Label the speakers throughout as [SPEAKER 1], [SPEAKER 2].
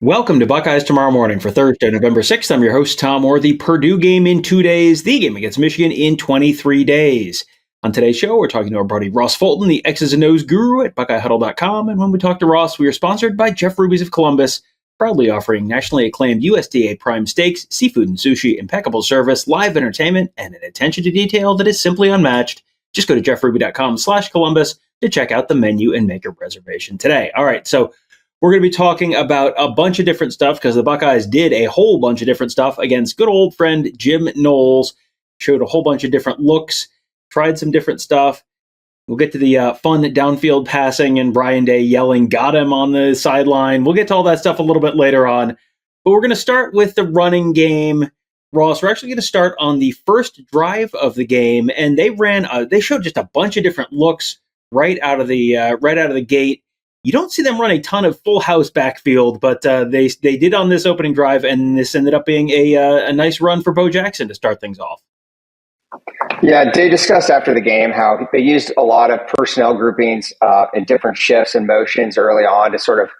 [SPEAKER 1] Welcome to Buckeyes Tomorrow Morning for Thursday, November 6th. I'm your host, Tom Orr. The Purdue game in 2 days, the game against Michigan in 23 days. On today's show, we're talking to our buddy Ross Fulton, the X's and O's guru at BuckeyeHuddle.com. And when we talk to Ross, we are sponsored by Jeff Ruby's of Columbus, proudly offering nationally acclaimed USDA prime steaks, seafood and sushi, impeccable service, live entertainment, and an attention to detail that is simply unmatched. Just go to jeffruby.com/Columbus to check out the menu and make a reservation today. All right, so we're going to be talking about a bunch of different stuff because the Buckeyes did a whole bunch of different stuff against good old friend Jim Knowles. Showed a whole bunch of different looks, tried some different stuff. We'll get to the fun downfield passing and Brian Day yelling, got him on the sideline. We'll get to all that stuff a little bit later on. But we're going to start with the running game. Ross, we're actually going to start on the first drive of the game. And they showed just a bunch of different looks right out of the gate. You don't see them run a ton of full house backfield, but they did on this opening drive, and this ended up being a nice run for Bo Jackson to start things off.
[SPEAKER 2] Yeah, they discussed after the game how they used a lot of personnel groupings in different shifts and motions early on to sort of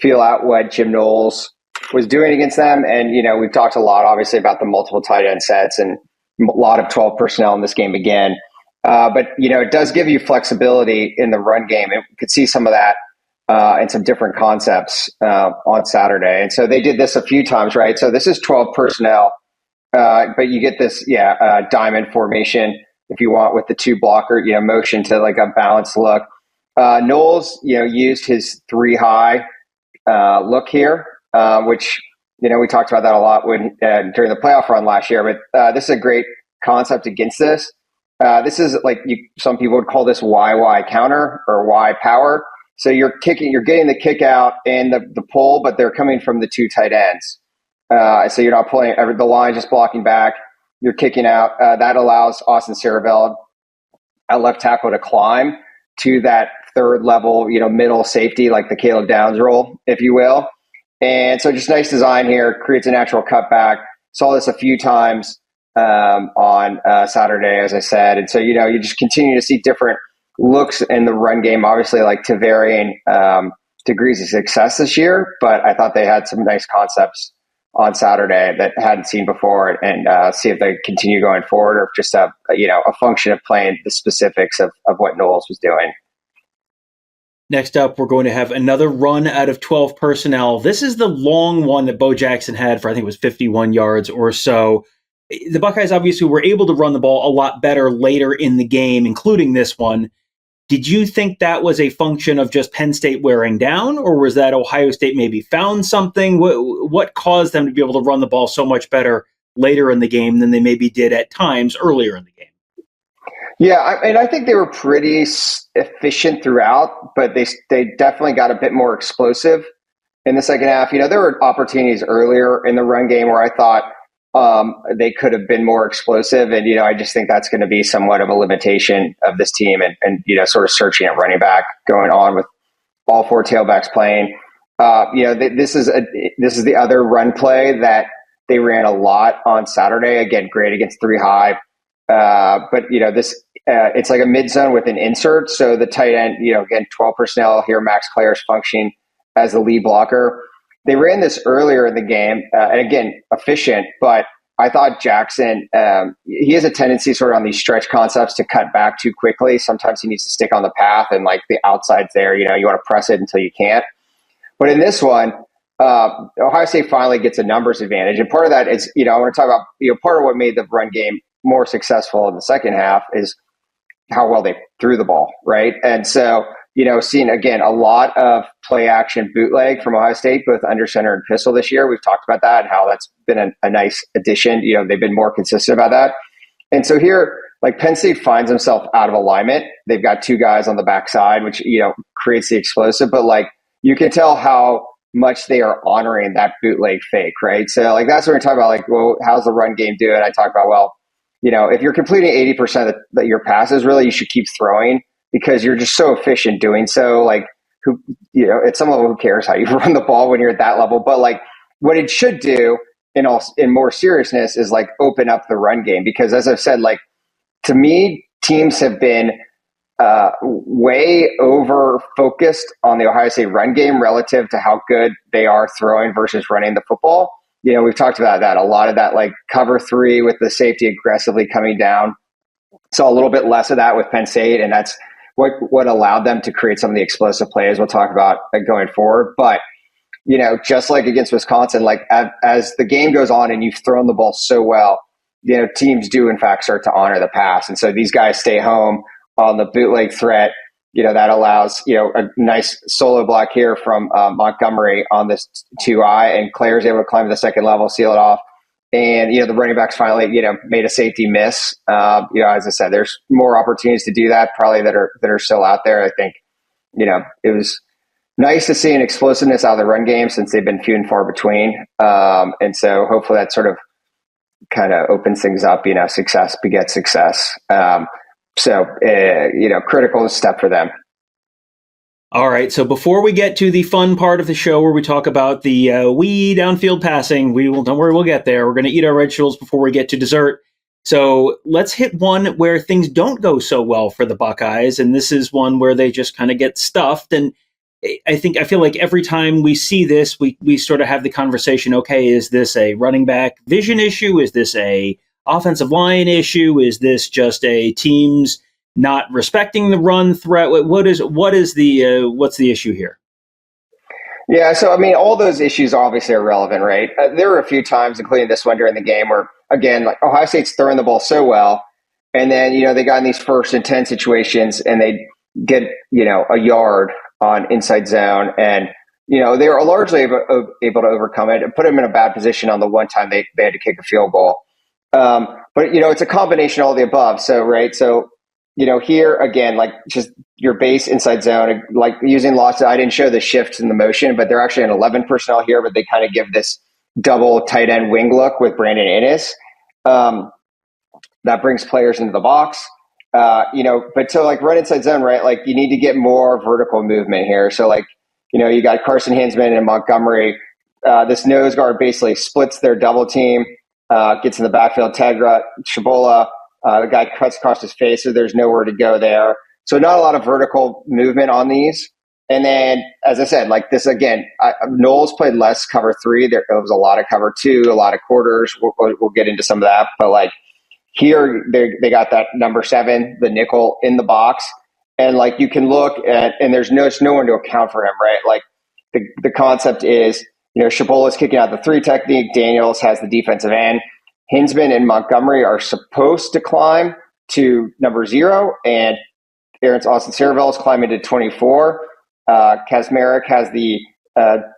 [SPEAKER 2] feel out what Jim Knowles was doing against them. And, we've talked a lot, obviously, about the multiple tight end sets and a lot of 12 personnel in this game again. But, it does give you flexibility in the run game. And we could see some of that and some different concepts on Saturday. And so they did this a few times, right? So this is 12 personnel, but you get this, diamond formation, if you want, with the two blocker, motion to like a balanced look. Knowles, used his 3 high look here, which, we talked about that a lot during the playoff run last year, but this is a great concept against this. This is like some people would call this YY counter or Y power. So you're getting the kick out and the pull, but they're coming from the 2 tight ends. So you're not pulling the line, just blocking back. You're kicking out. That allows Austin Ceraveld at left tackle to climb to that third level, middle safety, like the Caleb Downs role, if you will. And so just nice design here, creates a natural cutback. Saw this a few times on Saturday, as I said. And so, you just continue to see different looks in the run game, obviously, like to varying degrees of success this year. But I thought they had some nice concepts on Saturday that hadn't seen before, and see if they continue going forward, or just a function of playing the specifics of what Knowles was doing.
[SPEAKER 1] Next up, we're going to have another run out of 12 personnel. This is the long one that Bo Jackson had for, I think it was 51 yards or so. The Buckeyes obviously were able to run the ball a lot better later in the game, including this one. Did you think that was a function of just Penn State wearing down, or was that Ohio State maybe found something? What caused them to be able to run the ball so much better later in the game than they maybe did at times earlier in the game?
[SPEAKER 2] Yeah, I think they were pretty efficient throughout, but they definitely got a bit more explosive in the second half. There were opportunities earlier in the run game where I thought they could have been more explosive. And, I just think that's going to be somewhat of a limitation of this team and sort of searching at running back going on with all 4 tailbacks playing. This is the other run play that they ran a lot on Saturday. Again, great against 3 high. But, it's like a mid zone with an insert. So the tight end, again, 12 personnel here, Max Claire's functioning as the lead blocker. They ran this earlier in the game, and again, efficient, but I thought Jackson, he has a tendency sort of on these stretch concepts to cut back too quickly. Sometimes he needs to stick on the path, and like the outside's there, you want to press it until you can't. But in this one, Ohio State finally gets a numbers advantage. And part of that is, I want to talk about, part of what made the run game more successful in the second half is how well they threw the ball, right? And so, seeing, again, a lot of play action bootleg from Ohio State, both under center and pistol this year. We've talked about that and how that's been a nice addition. They've been more consistent about that. And so here, like Penn State finds himself out of alignment. They've got 2 guys on the backside, which, creates the explosive. But like you can tell how much they are honoring that bootleg fake, right? So like that's what we're talking about. Like, well, how's the run game doing? I talk about, well, if you're completing 80% of your passes, really, you should keep throwing, because you're just so efficient doing so. Like, at some level, who cares how you run the ball when you're at that level? But like, what it should do in more seriousness is like open up the run game, because as I've said, like to me, teams have been way over focused on the Ohio State run game relative to how good they are throwing versus running the football. We've talked about that. A lot of that, like cover 3 with the safety aggressively coming down. Saw a little bit less of that with Penn State, and that's what allowed them to create some of the explosive plays we'll talk about going forward. But, just like against Wisconsin, like as the game goes on and you've thrown the ball so well, teams do in fact start to honor the pass. And so these guys stay home on the bootleg threat. That allows, a nice solo block here from Montgomery on this 2-eye, and Claire's able to climb to the second level, seal it off. And, the running backs finally, made a safety miss. As I said, there's more opportunities to do that probably that are still out there. I think, it was nice to see an explosiveness out of the run game since they've been few and far between. And so hopefully that sort of kind of opens things up, success begets success. Critical step for them.
[SPEAKER 1] All right. So before we get to the fun part of the show where we talk about the downfield passing, don't worry, we'll get there. We're going to eat our vegetables before we get to dessert. So let's hit one where things don't go so well for the Buckeyes. And this is one where they just kind of get stuffed. And I feel like every time we see this, we sort of have the conversation, okay, is this a running back vision issue? Is this a offensive line issue? Is this just a team's not respecting the run threat? What's the issue here?
[SPEAKER 2] Yeah, so all those issues obviously are relevant, right? There were a few times, including this one during the game, where again, like Ohio State's throwing the ball so well, and then they got in these 1st and 10 situations, and they get a yard on inside zone, and they were largely able to overcome it and put them in a bad position on the one time they had to kick a field goal. But it's a combination of all the above. So right, so here again, like just your base inside zone, like using lots of, I didn't show the shifts in the motion, but they're actually an 11 personnel here, but they kind of give this double tight end wing look with Brandon Innes. That brings players into the box, but to like run inside zone, right? Like you need to get more vertical movement here. So like, you got Carson Hinsman and Montgomery. This nose guard basically splits their double team, gets in the backfield, Tegra, Shabola, the guy cuts across his face, so there's nowhere to go there. So not a lot of vertical movement on these. And then, as I said, like this again, Knowles played less cover 3. There was a lot of cover 2, a lot of quarters. We'll get into some of that. But like here, they got that number 7, the nickel in the box. And like you can look at, and there's no one to account for him, right? Like the concept is, Shabola is kicking out the 3 technique. Daniels has the defensive end. Hinsman and Montgomery are supposed to climb to number 0, and Austin Saravel is climbing to 24. Kazmarek has the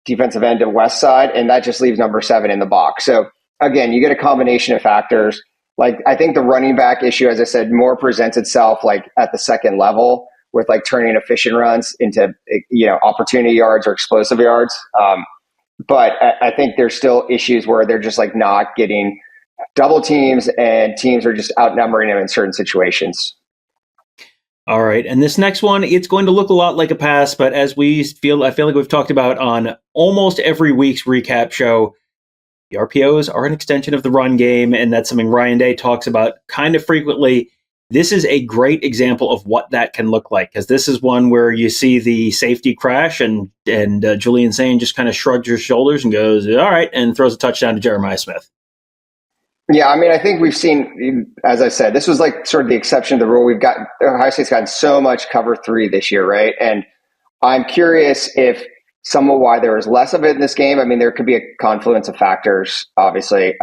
[SPEAKER 2] defensive end to west side, and that just leaves number 7 in the box. So again, you get a combination of factors. Like I think the running back issue, as I said, more presents itself like at the second level with like turning efficient runs into opportunity yards or explosive yards. But I think there's still issues where they're just like not getting double teams, and teams are just outnumbering them in certain situations.
[SPEAKER 1] All right. And this next one, it's going to look a lot like a pass, but I feel like we've talked about on almost every week's recap show, the RPOs are an extension of the run game, and that's something Ryan Day talks about kind of frequently. This is a great example of what that can look like, because this is one where you see the safety crash, and Julian Sain just kind of shrugs his shoulders and goes, all right, and throws a touchdown to Jeremiah Smith.
[SPEAKER 2] Yeah, I think we've seen, as I said, this was like sort of the exception to the rule. Ohio State's gotten so much cover 3 this year, right? And I'm curious if some of why there was less of it in this game. There could be a confluence of factors, obviously,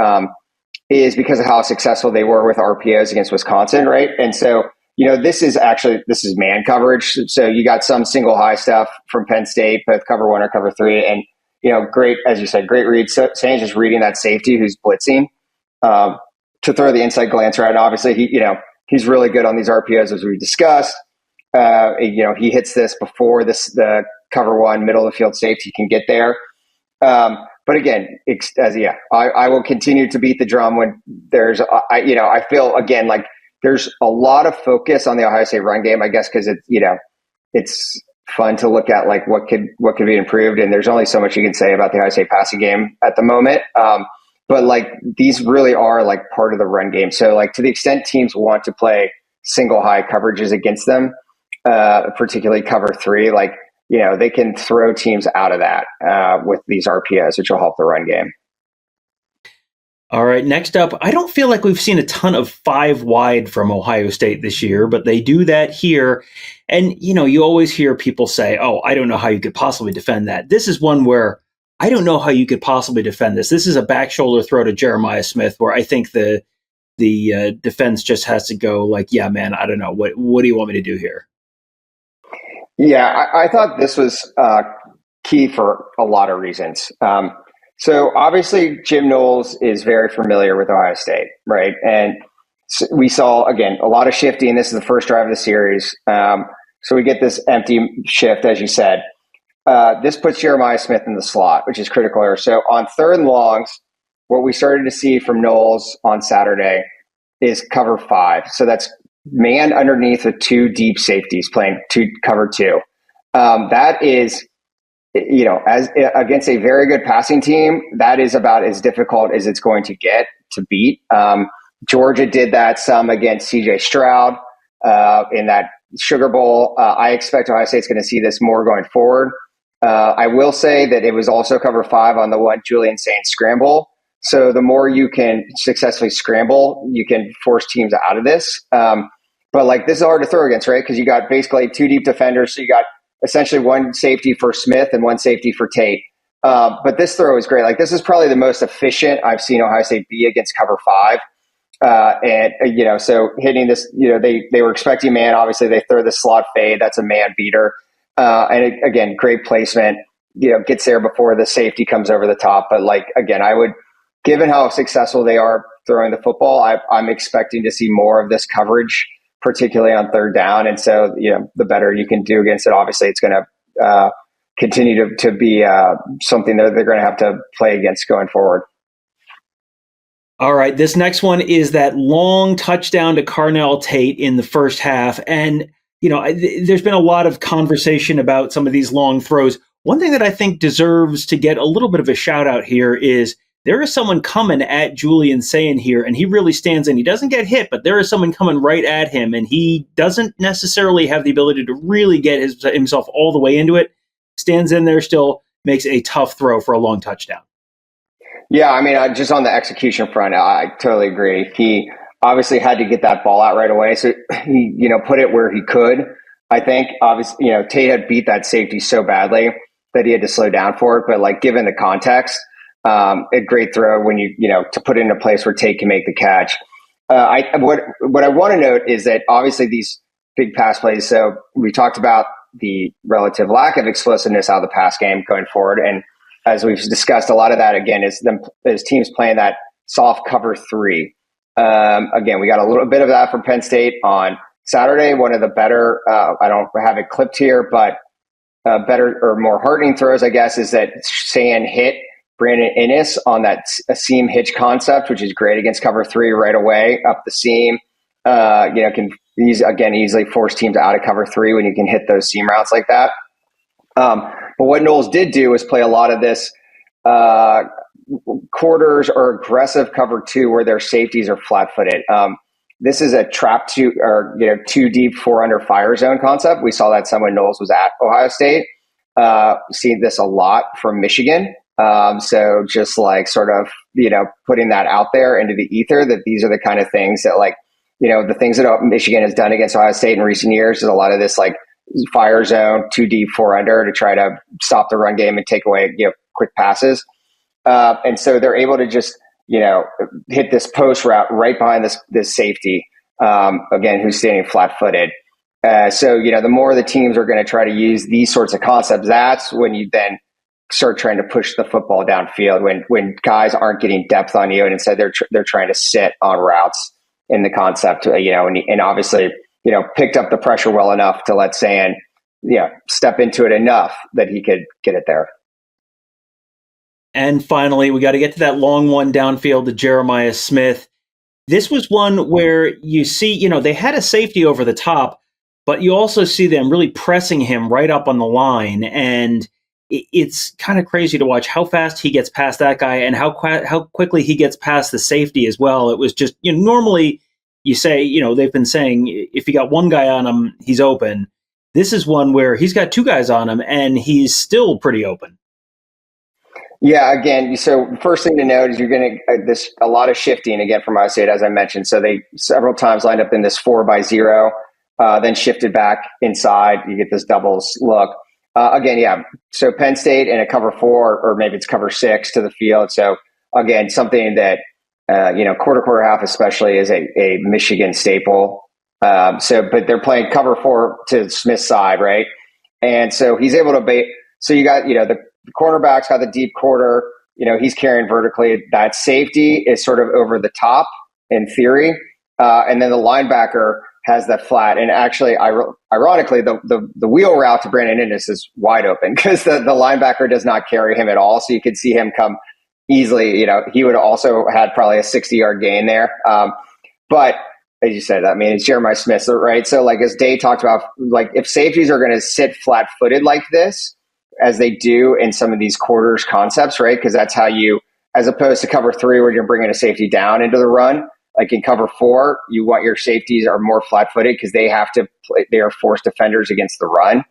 [SPEAKER 2] is because of how successful they were with RPOs against Wisconsin, right? And so, this is man coverage. So you got some single high stuff from Penn State, both cover 1 or cover 3. And, great, as you said, great read. So Sain's just reading that safety who's blitzing. To throw the inside glance right. And obviously he's really good on these RPOs, as we've discussed. He hits this before the cover 1 middle of the field safety can get there. But again, I will continue to beat the drum when there's, I feel again, like there's a lot of focus on the Ohio State run game, I guess, because it's fun to look at like what could be improved. And there's only so much you can say about the Ohio State passing game at the moment. But like these really are like part of the run game. So like to the extent teams want to play single high coverages against them, particularly cover three, like, they can throw teams out of that with these RPOs, which will help the run game.
[SPEAKER 1] All right, next up, I don't feel like we've seen a ton of 5 wide from Ohio State this year, but they do that here. And, you always hear people say, oh, I don't know how you could possibly defend that. This is one where I don't know how you could possibly defend this. This is a back shoulder throw to Jeremiah Smith where I think the defense just has to go like, yeah, man, I don't know. What do you want me to do here?
[SPEAKER 2] Yeah, I thought this was key for a lot of reasons. So obviously, Jim Knowles is very familiar with Ohio State, right? And we saw, again, a lot of shifting. This is the first drive of the series. So we get this empty shift, as you said. This puts Jeremiah Smith in the slot, which is critical here. So on third and longs, what we started to see from Knowles on Saturday is cover 5. So that's man underneath with 2 deep safeties playing cover 2. That is, as against a very good passing team, that is about as difficult as it's going to get to beat. Georgia did that some against CJ Stroud in that Sugar Bowl. I expect Ohio State's going to see this more going forward. I will say that it was also cover 5 on the one Julian Saint scramble. So the more you can successfully scramble, you can force teams out of this. But like, this is hard to throw against, right? Because you got basically 2 deep defenders. So you got essentially 1 safety for Smith and 1 safety for Tate. But this throw is great. Like, this is probably the most efficient I've seen Ohio State be against cover 5. So hitting this, they were expecting man. Obviously, they throw the slot fade. That's a man beater. Again, great placement, gets there before the safety comes over the top. But like, again, given how successful they are throwing the football, I'm expecting to see more of this coverage, particularly on third down. And so, the better you can do against it, obviously it's going to continue to be something that they're going to have to play against going forward.
[SPEAKER 1] All right, this next one is that long touchdown to Carnell Tate in the first half. And, there's been a lot of conversation about some of these long throws. One thing that I think deserves to get a little bit of a shout out here is there is someone coming at Julian Sayin here, and he really stands in. He doesn't get hit, but there is someone coming right at him, and he doesn't necessarily have the ability to really get himself all the way into it. Stands in there still, makes a tough throw for a long touchdown.
[SPEAKER 2] Yeah, I mean, just on the execution front, I totally agree. He obviously had to get that ball out right away, so he, put it where he could. I think, obviously, Tate had beat that safety so badly that he had to slow down for it. But like, given the context, a great throw when to put it in a place where Tate can make the catch. What I want to note is that obviously these big pass plays. So we talked about the relative lack of explosiveness out of the pass game going forward, and as we've discussed, a lot of that again is teams playing that soft cover 3. Again, we got a little bit of that from Penn State on Saturday. One of the better, I don't have it clipped here, but better or more heartening throws, I guess, is that Sayin hit Brandon Inniss on that seam hitch concept, which is great against cover 3 right away up the seam. Can easily force teams out of cover 3 when you can hit those seam routes like that. But what Knowles did do is play a lot of this quarters or aggressive cover 2 where their safeties are flat-footed. This is a trap 2 or 2 deep 4 under fire zone concept. We saw that some when Knowles was at Ohio State. See this a lot from Michigan. So just like sort of putting that out there into the ether that these are the kind of things that the things that Michigan has done against Ohio State in recent years is a lot of this like fire zone 2 deep 4 under to try to stop the run game and take away quick passes. And so they're able to just, hit this post route right behind this safety, again, who's standing flat footed. So the more the teams are going to try to use these sorts of concepts, that's when you then start trying to push the football downfield when guys aren't getting depth on you. And instead they're trying to sit on routes in the concept, and obviously, picked up the pressure well enough to let Sayin, step into it enough that he could get it there.
[SPEAKER 1] And finally, we got to get to that long one downfield to Jeremiah Smith. This was one where you see, they had a safety over the top, but you also see them really pressing him right up on the line. And it's kind of crazy to watch how fast he gets past that guy and how quickly he gets past the safety as well. It was just, normally you say, they've been saying if you got one guy on him, he's open. This is one where he's got two guys on him, and he's still pretty open.
[SPEAKER 2] Yeah, again, so first thing to note is you're going to a lot of shifting again from Ohio State, as I mentioned. So they several times lined up in this 4-by-0, then shifted back inside. You get this doubles look. Again, yeah. So Penn State in a cover 4, or maybe it's cover 6 to the field. So again, something that quarter half especially is a Michigan staple. But they're playing cover 4 to Smith's side, right? And so he's able to bait. So you got the cornerback's got the deep quarter. He's carrying vertically. That safety is sort of over the top in theory, and then the linebacker has that flat. And actually, ironically, the wheel route to Brandon Innes is wide open because the linebacker does not carry him at all. So you could see him come easily. He would also had probably a 60-yard gain there. But as you said, I mean, it's Jeremiah Smith, right? So like as Day talked about, like if safeties are going to sit flat-footed like this, as they do in some of these quarters concepts, right? Because that's how you, as opposed to cover 3 where you're bringing a safety down into the run, like in cover 4, you want your safeties are more flat-footed because they have to play, they are forced defenders against the run.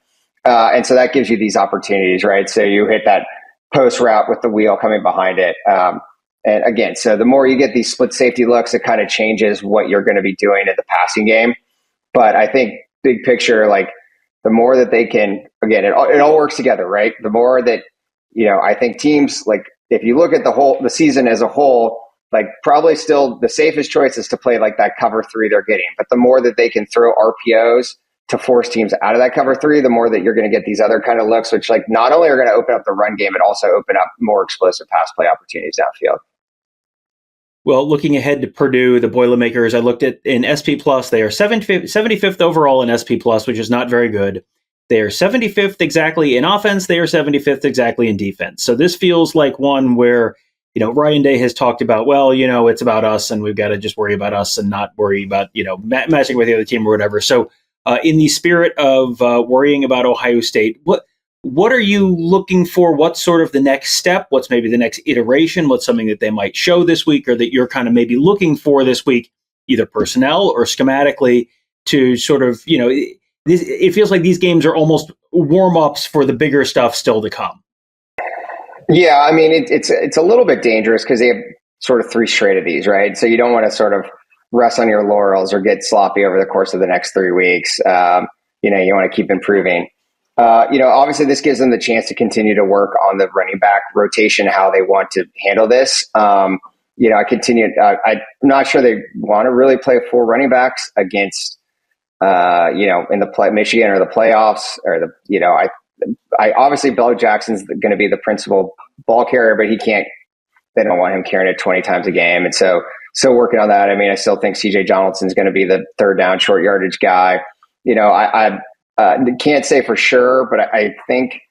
[SPEAKER 2] And so that gives you these opportunities, right? So you hit that post route with the wheel coming behind it. And again, so the more you get these split safety looks, it kind of changes what you're going to be doing in the passing game. But I think big picture, like the more that they can, again, it all works together, right? The more that, I think teams, like if you look at the season as a whole, like probably still the safest choice is to play like that cover 3 they're getting. But the more that they can throw RPOs to force teams out of that cover 3, the more that you're going to get these other kind of looks, which like not only are going to open up the run game, but also open up more explosive pass play opportunities downfield.
[SPEAKER 1] Well, looking ahead to Purdue, the Boilermakers, I looked at in SP Plus, they are 75th overall in SP Plus, which is not very good. They are 75th exactly in offense. They are 75th exactly in defense. So this feels like one where, Ryan Day has talked about, well, it's about us and we've got to just worry about us and not worry about, matching with the other team or whatever. So in the spirit of worrying about Ohio State, what are you looking for? What's sort of the next step? What's maybe the next iteration? What's something that they might show this week or that you're kind of maybe looking for this week, either personnel or schematically, to sort of, it feels like these games are almost warm-ups for the bigger stuff still to come.
[SPEAKER 2] Yeah, I mean, it's a little bit dangerous because they have sort of 3 straight of these, right? So you don't want to sort of rest on your laurels or get sloppy over the course of the next 3 weeks. You want to keep improving. Obviously this gives them the chance to continue to work on the running back rotation, how they want to handle this. I'm not sure they want to really play 4 running backs against, in the Michigan or the playoffs or I obviously Bo Jackson's going to be the principal ball carrier, but they don't want him carrying it 20 times a game. And so working on that. I mean, I still think CJ Donaldson's going to be the 3rd down short yardage guy. I can't say for sure, but I think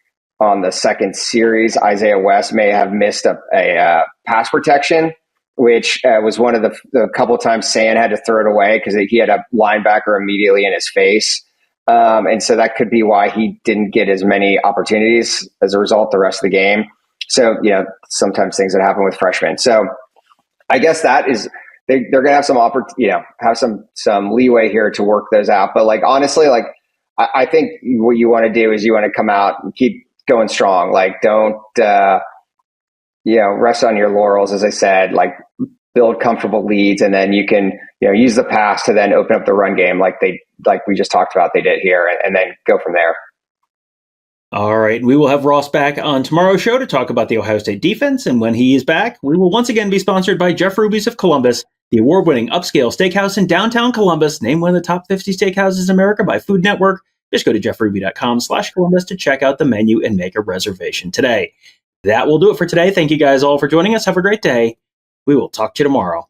[SPEAKER 2] on the second series, Isaiah West may have missed a pass protection, which was one of the couple of times San had to throw it away because he had a linebacker immediately in his face. And so that could be why he didn't get as many opportunities as a result the rest of the game. So, sometimes things that happen with freshmen. So I guess that is they're going to have some leeway here to work those out. But like, honestly, like, I think what you want to do is you want to come out and keep going strong. Like, don't, rest on your laurels, as I said, like build comfortable leads. And then you can, use the pass to then open up the run game like we just talked about they did here and then go from there.
[SPEAKER 1] All right. We will have Ross back on tomorrow's show to talk about the Ohio State defense. And when he is back, we will once again be sponsored by Jeff Ruby's of Columbus, the award-winning upscale steakhouse in downtown Columbus, named one of the top 50 steakhouses in America by Food Network. Just go to jeffruby.com/Columbus to check out the menu and make a reservation today. That will do it for today. Thank you guys all for joining us. Have a great day. We will talk to you tomorrow.